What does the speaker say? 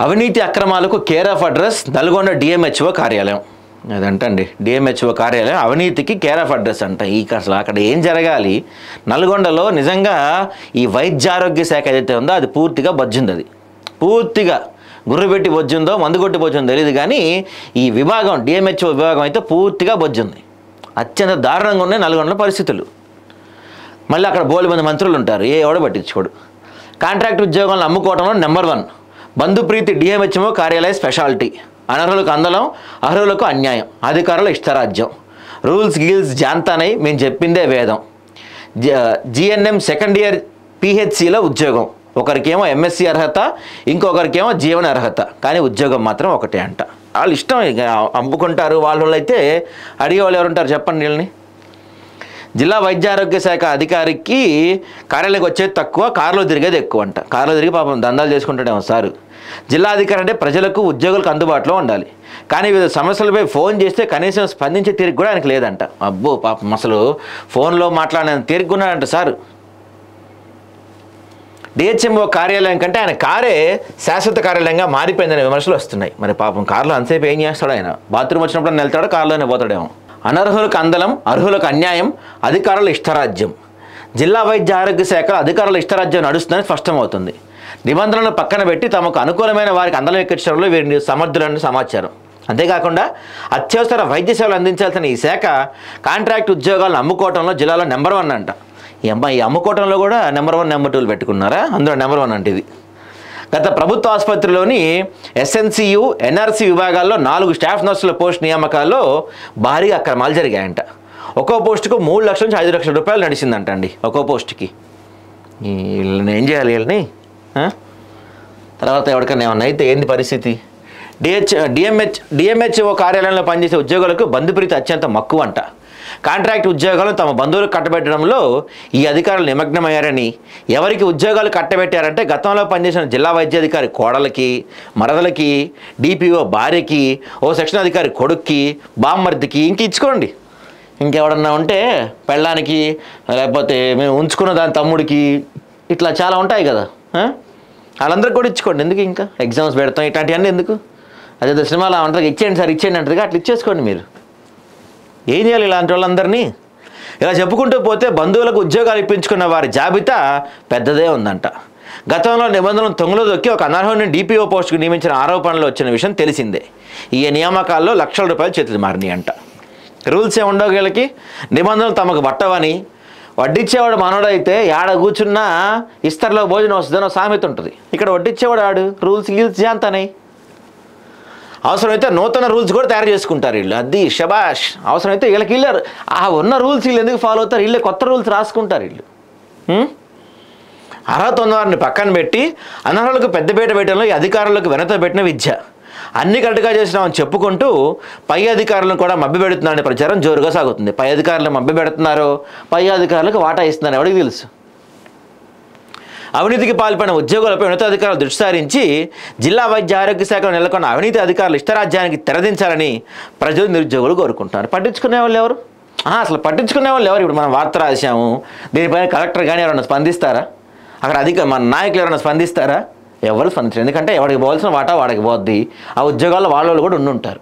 అవినీతి అక్రమాలకు care of address Nalgonda DMHO కార్యాలయం. అదంటండి డిఎంహెచ్ఓ కార్యాలయం అవినీతికి కేర్ ఆఫ్ అడ్రస్ అంట. అసలు అక్కడ ఏం జరగాలి? నల్గొండలో నిజంగా ఈ వైద్యారోగ్య శాఖ ఏదైతే ఉందో అది పూర్తిగా బొజ్జుంది. అది పూర్తిగా గుర్రుపెట్టి బొజ్జుందో మందుగొట్టి బొజ్జుందో తెలియదు, కానీ ఈ విభాగం డిఎంహెచ్ఓ విభాగం అయితే పూర్తిగా బొజ్జుంది. అత్యంత దారుణంగా ఉన్నాయి నల్గొండలో పరిస్థితులు. మళ్ళీ అక్కడ బోలెడు మంది మంత్రులు ఉంటారు, ఎవడో పట్టించుకోడు. కాంట్రాక్ట్ ఉద్యోగాలను అమ్ముకోవడంలో నెంబర్ 1 బంధుప్రీతి డిఎంహెచ్ఓ కార్యాలయ స్పెషాలిటీ. అనర్హులకు అందలం, అర్హులకు అన్యాయం, అధికారుల ఇష్టరాజ్యం, రూల్స్ గీల్స్ జాంతానై మేము చెప్పిందే వేదం. జిఎన్ఎం సెకండ్ ఇయర్ పిహెచ్సిలో ఉద్యోగం, ఒకరికేమో ఎంఎస్సి అర్హత, ఇంకొకరికేమో జీవన అర్హత, కానీ ఉద్యోగం మాత్రం ఒకటే అంట. వాళ్ళు ఇష్టం ఇక అమ్ముకుంటారు. వాళ్ళు అయితే అడిగే వాళ్ళు ఎవరుంటారు చెప్పండి వీళ్ళని. జిల్లా వైద్య ఆరోగ్య శాఖ అధికారికి కార్యాలయానికి వచ్చేది తక్కువ, కారులో తిరిగేది ఎక్కువ అంట. కారులో తిరిగి పాపం దందాలు చేసుకుంటాడేమో సారు. జిల్లా అధికారి అంటే ప్రజలకు ఉద్యోగులకు అందుబాటులో ఉండాలి, కానీ వివిధ సమస్యలపై ఫోన్ చేస్తే కనీసం స్పందించే తీరిక కూడా ఆయనకు లేదంట. అబ్బో పాపం, అసలు ఫోన్లో మాట్లాడిన తీరిక ఉన్నాడంట సారు. డిహెచ్ఎంఓ కార్యాలయం కంటే ఆయన కారే శాశ్వత కార్యాలయంగా మారిపోయిందనే విమర్శలు వస్తున్నాయి. మరి పాపం కారులో అంతసేపు ఏం చేస్తాడు ఆయన? బాత్రూమ్ వచ్చినప్పుడు వెళ్తాడో కారులోనే పోతాడేమో. అనర్హులకు అందలం, అర్హులకు అన్యాయం, అధికారుల ఇష్టరాజ్యం. జిల్లా వైద్య ఆరోగ్య శాఖలో అధికారుల ఇష్టరాజ్యం నడుస్తుందని స్పష్టమవుతుంది. నిబంధనలను పక్కన పెట్టి తమకు అనుకూలమైన వారికి అందలం ఎక్కించడంలో వీరిని సమర్థులని సమాచారం. అంతేకాకుండా అత్యవసర వైద్య సేవలు అందించాల్సిన ఈ శాఖ కాంట్రాక్ట్ ఉద్యోగాలను అమ్ముకోవడంలో జిల్లాలో నెంబర్ 1 అంట. ఈ అమ్ముకోవడంలో కూడా నెంబర్ 1, నెంబర్ 2 పెట్టుకున్నారా? అందులో నెంబర్ 1 అంటే ఇది. గత ప్రభుత్వ ఆసుపత్రిలోని ఎస్ఎన్సియు, ఎన్ఆర్సి విభాగాల్లో 4 స్టాఫ్ నర్సుల పోస్ట్ నియామకాల్లో భారీ అక్రమాలు జరిగాయంట. ఒక్కో పోస్టుకు 3 లక్షల నుంచి 5 లక్షల రూపాయలు నడిచిందంట అండి ఒక్కో పోస్టుకి. వీళ్ళని ఏం చేయాలి? వీళ్ళని తర్వాత ఎవరికైనా ఏమన్నా అయితే ఏంది పరిస్థితి? డిఎంహెచ్ఓ కార్యాలయంలో పనిచేసే ఉద్యోగులకు బంధుప్రీతి అత్యంత మక్కువ అంట. కాంట్రాక్ట్ ఉద్యోగాలను తమ బంధువులకు కట్టబెట్టడంలో ఈ అధికారులు నిమగ్నమయ్యారని, ఎవరికి ఉద్యోగాలు కట్టబెట్టారంటే గతంలో పనిచేసిన జిల్లా వైద్యాధికారి కోడలకి, మరదలకి, డిపిఓ భార్యకి, ఓ సెక్షన్ అధికారి కొడుక్కి, బామ్మర్దికి, ఇంక ఇచ్చుకోండి. ఇంకెవడన్నా ఉంటే పెళ్ళానికి, లేకపోతే మేము ఉంచుకున్న దాని తమ్ముడికి, ఇట్లా చాలా ఉంటాయి కదా, వాళ్ళందరికీ కూడా ఇచ్చుకోండి. ఎందుకు ఇంకా ఎగ్జామ్స్ పెడతాం ఇట్లాంటివన్నీ ఎందుకు? అదే సినిమాలో అంటారు ఇచ్చేయండి సార్ ఇచ్చేయండి అంటారుగా, అట్లా ఇచ్చేసుకోండి. మీరు ఏం చేయాలి ఇలాంటి వాళ్ళందరినీ? ఇలా చెప్పుకుంటూ పోతే బంధువులకు ఉద్యోగాలు ఇప్పించుకున్న వారి జాబితా పెద్దదే ఉందంట. గతంలో నిబంధనలు తొంగలో దొక్కి ఒక అనర్హుని డిపిఓ పోస్టుకు నియమించిన ఆరోపణలు వచ్చిన విషయం తెలిసిందే. ఈ నియామకాల్లో లక్షల రూపాయలు చేతులు మారినాయి అంట. రూల్స్ ఏముండవు వీళ్ళకి, నిబంధనలు తమకు పట్టవని. వడ్డిచ్చేవాడు మనోడైతే ఆడ కూర్చున్నా ఇస్తర్లో భోజనం వస్తుందని సామెత ఉంటుంది. ఇక్కడ వడ్డిచ్చేవాడు ఆడు రూల్స్ గీల్స్ జాంతానే. అవసరమైతే నూతన రూల్స్ కూడా తయారు చేసుకుంటారు వీళ్ళు. అది షబాష్. అవసరమైతే వీళ్ళకి వీళ్ళు ఉన్న రూల్స్ వీళ్ళు ఎందుకు ఫాలో అవుతారు? వీళ్ళే కొత్త రూల్స్ రాసుకుంటారు వీళ్ళు. అర్హత ఉన్నవారిని పక్కన పెట్టి అనర్హులకు పెద్దపీట వేయడంలో ఈ అధికారులకు వెనత పెట్టిన విద్య. అన్ని కరెక్ట్గా చేసినామని చెప్పుకుంటూ పై అధికారులను కూడా మభ్యపెడుతున్నారనే ప్రచారం జోరుగా సాగుతుంది. పై అధికారులు మభ్యపెడుతున్నారు, పై అధికారులకు వాటా ఇస్తున్నారు, ఎవరికి తెలుసు? అవినీతికి పాల్పడిన ఉద్యోగులపై ఉన్నతాధికారులు దృష్టి సారించి జిల్లా వైద్య ఆరోగ్య శాఖలో నెలకొన్న అవినీతి అధికారులు ఇష్టరాజ్యానికి తెరదించాలని ప్రజలు, నిరుద్యోగులు కోరుకుంటున్నారు. పట్టించుకునే వాళ్ళు ఎవరు? అసలు పట్టించుకునే వాళ్ళు ఎవరు? ఇప్పుడు మనం వార్త రాసాము, దీనిపైన కలెక్టర్ కానీ ఎవరైనా స్పందిస్తారా? అక్కడ మన నాయకులు ఎవరైనా స్పందిస్తారా? ఎవరు స్పందించారు. ఎందుకంటే ఎవరికి పోవాల్సిన వాటా వాడికి పోద్ది. ఆ ఉద్యోగాల్లో వాళ్ళు కూడా ఉండుంటారు.